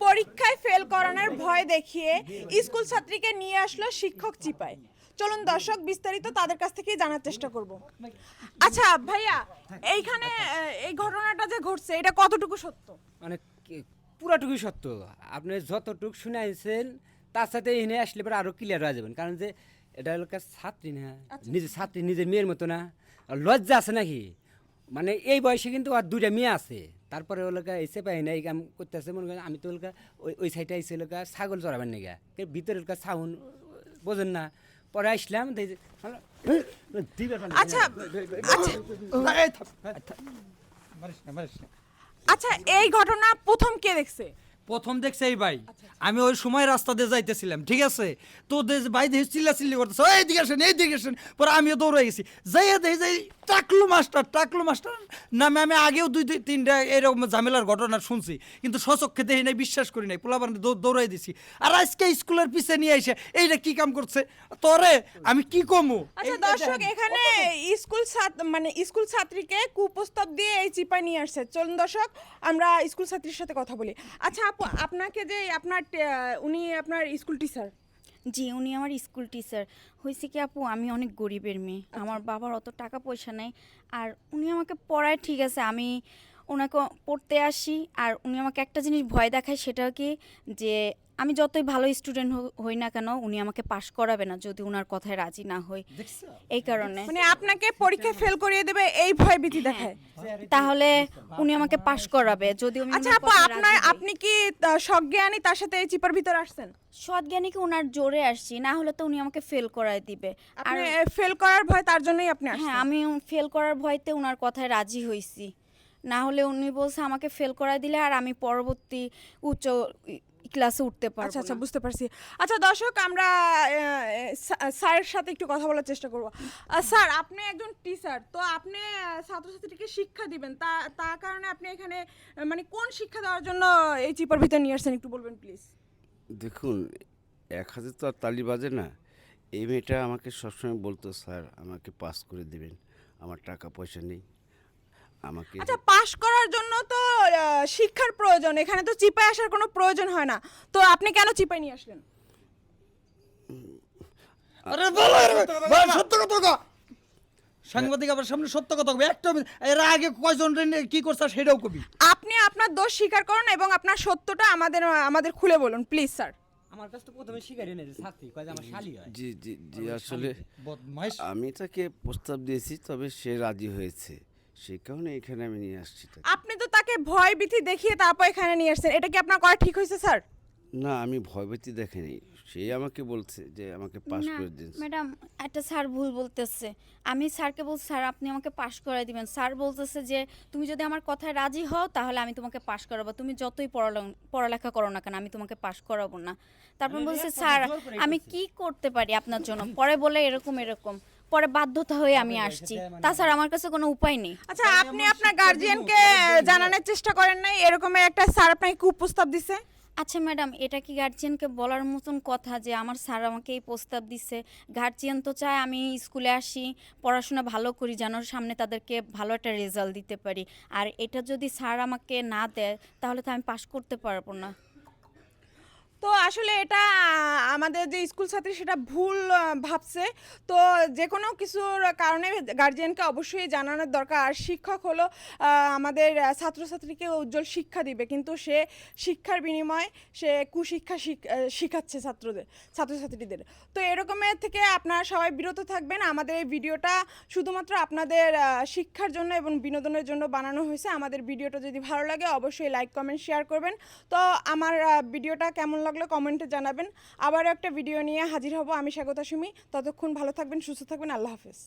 পরীক্ষায় ফেল করানোর ভয় দেখিয়ে স্কুল ছাত্রীকে নিয়ে আসলো শিক্ষক চিপায়। চলুন দর্শক বিস্তারিত তাদের কাছ থেকেই জানার চেষ্টা করব। আচ্ছা ভাইয়া, এইখানে এই ঘটনাটা যে ঘটছে এটা কতটুকু সত্য? মানে পুরাটুকুই সত্য। আপনি যতটুকু শুনাইছেন তার সাথে এনে আসলে পরে আরও ক্লিয়ার হয়ে যাবেন, কারণ যে এটা এলাকার ছাত্রী না, নিজের ছাত্রী নিজের মেয়ের মতো না, লজ্জা আছে নাকি? মানে এই বয়সে কিন্তু আর দুইটা মেয়ে আছে, তারপরে ওলোকা এসে পাই না এই কাম করতেছে। মনে করেন আমি তো ওলোকা ওই সাইডে এসে ওলোকা ছাগল চড়াবেন নাকি, ভিতরে ওলোকা ছাউন বোঝেন না। পরে আসলাম আচ্ছা আচ্ছা, এই ঘটনা প্রথম কে দেখছে? প্রথম দেখছে এই ভাই। আমি ওই সময় রাস্তা দিয়ে যাইতেছিলাম, ঠিক আছে, তো ভাই দেখে চিল্লাচিল্লি করতেছে, ওই দিকে আসেন এই দিকে আসেন। পরে আমিও দৌড়ে গেছি, যাইয়া দেখি যাই টাকলু মাস্টার নামে আমি আগেও দুই তিনটা এরকম ঝামেলার ঘটনা শুনছি, কিন্তু স্বচক্ষে দেখি নাই, বিশ্বাস করি নাই, পোলাপান দৌড়াই দিছি। আর আজকে স্কুলের পিছে নিয়ে এসে এইটা কি কাম করছে তোরে আমি কি কমু? আচ্ছা দর্শক, এখানে স্কুল ছাত্রীকে কুপ্রস্তাব দিয়ে এই চিপায় নিয়ে আসছে। চলুন দর্শক আমরা স্কুল ছাত্রীর সাথে কথা বলি। আচ্ছা আপু, আপনাকে যে উনি আপনার স্কুল টিচার? জি, উনি আমার স্কুল টিচার। হয়েছে কি আপু, আমি অনেক গরিবের মেয়ে, আমার বাবার অত টাকা পয়সা নেই। আর উনি আমাকে পড়ায়, ঠিক আছে, আমি ওনাকে পড়তে আসি, আর উনি আমাকে একটা জিনিস ভয় দেখায়, সেটা কি যে আমি যতই ভালো স্টুডেন্ট হই না কেন উনি আমাকে পাশ করাবে না যদি ওনার কথায় রাজি না হই। এই কারণে মানে আপনাকে পরীক্ষায় ফেল করিয়ে দেবে এই ভয় ভীতি দেখায়। তাহলে উনি আমাকে পাশ করাবে যদি উনি আচ্ছা ওনার আপু, কথায় রাজি হই। আপনি কি সজ্ঞানী তার সাথে এই চিপার ভিতর আসছেন? সৎজ্ঞানীকে ওনার জোরে আসছি, না হলে তো উনি আমাকে ফেল করায় দিবে। আর আপনি ফেল করার ভয়, তার জন্যই আপনি আসছেন? হ্যাঁ, আমি ফেল করার ভয়তে ওনার কথায় রাজি হইছি। না হলে উনি বলছে আমাকে ফেল করায় দিলে আর আমি পরবর্তী উচ্চ ক্লাসে উঠতে পারবো আচ্ছা আচ্ছা, না। বুঝতে পারছি। আচ্ছা দর্শক, আমরা স্যারের সাথে একটু কথা বলার চেষ্টা করব। স্যার, আপনি একজন টিচার, তো আপনি ছাত্রছাত্রীকে শিক্ষা দিবেন, তার কারণে আপনি এখানে মানে কোন শিক্ষা দেওয়ার জন্য এই চিপার ভিতর নিয়ে আসছেন একটু বলবেন প্লিজ? দেখুন, এক হাতে তো আর তালি বাজে না। এই মেয়েটা আমাকে সবসময় বলতো, স্যার আমাকে পাস করে দেবেন, আমার টাকা পয়সা নেই আমাকে। আচ্ছা, পাশ করার জন্য তো শিক্ষার প্রয়োজন, এখানে তো চিপায় আসার কোনো প্রয়োজন হয় না, তো আপনি কেন চিপায় নিয়ে আসলেন? আরে বলো বল, সত্য কথা কও। সাংবাদিক আবার সামনে সত্য কথা কবে, একটা এর আগে কয়জন কি করছে সেটাও কবি। আপনি আপনার দোষ স্বীকার করুন এবং আপনার সত্যটা আমাদের খুলে বলুন প্লিজ স্যার। আমার কাছে তো প্রথমে শিকারি নেই, ছাত্রী কয় যে আমার শালি হয়। জি জি জি, আসলে বদমাইশ। আমি তাকে প্রস্তাব দিয়েছি, তবে সে রাজি হয়েছে, সেই কারণে এখানে আমি নিয়ে আসছি তাকে। আপনি তো তাকে ভয় ভীতি দেখিয়ে তারপর এখানে নিয়ে আসছেন, এটা কি আপনার করা ঠিক হয়েছে স্যার? না, আমি ভয়ভীতি দেখিনি, সে আমাকে বলছে যে আমাকে পাস না করে দিন। ম্যাডাম, একটা স্যার ভুল বলতেছে। আমি স্যারকে বলছি স্যার আপনি আমাকে পাশ করাই দিবেন। স্যার বলতেছে যে তুমি যদি আমার কথায় রাজি হও তাহলে আমি তোমাকে পাশ করাবো, তুমি যতই পড়ালেখা করো না কেন আমি তোমাকে পাশ করাবো না। তারপর বলছে স্যার আমি কি করতে পারি আপনার জন্য, পরে বলে এরকম পরে বাধ্যতা হয়ে আমি আসছি, তাছাড়া আমার কাছে কোনো উপায় নেই। আচ্ছা, আপনি আপনার গার্জিয়ানকে জানানোর চেষ্টা করেন নাই এরকম একটা স্যার আপনাকে কুপ্রস্তাব দিছে? আচ্ছা ম্যাডাম, এটা কি গার্জিয়ানকে বলার মতন কথা যে আমার স্যার আমাকে এই প্রস্তাব দিচ্ছে? গার্জিয়ান তো চায় আমি স্কুলে আসি, পড়াশোনা ভালো করি, যেন সামনে তাদেরকে ভালো একটা রেজাল্ট দিতে পারি। আর এটা যদি স্যার আমাকে না দেয় তাহলে তো আমি পাশ করতে পারবো না। তো আসলে এটা আমাদের যে স্কুল ছাত্রী সেটা ভুল ভাবছে। তো যে কোনো কিছুর কারণে গার্জিয়ানকে অবশ্যই জানানোর দরকার। আর শিক্ষক হলো আমাদের ছাত্রছাত্রীকে উজ্জ্বল শিক্ষা দিবে, কিন্তু সে শিক্ষার বিনিময়ে সে কুশিক্ষা শিখাচ্ছে ছাত্রছাত্রীদের। তো এরকমের থেকে আপনারা সবাই বিরত থাকবেন। আমাদের এই ভিডিওটা শুধুমাত্র আপনাদের শিক্ষার জন্য এবং বিনোদনের জন্য বানানো হয়েছে। আমাদের ভিডিওটা যদি ভালো লাগে অবশ্যই লাইক কমেন্ট শেয়ার করবেন। তো আমার ভিডিওটা কেমন লাগলো কমেন্টে জানাবেন। আবার একটা ভিডিও নিয়ে হাজির হব আমি, স্বাগতা সুমি। ততক্ষণ ভালো থাকবেন, সুস্থ থাকবেন, আল্লাহ হাফেজ।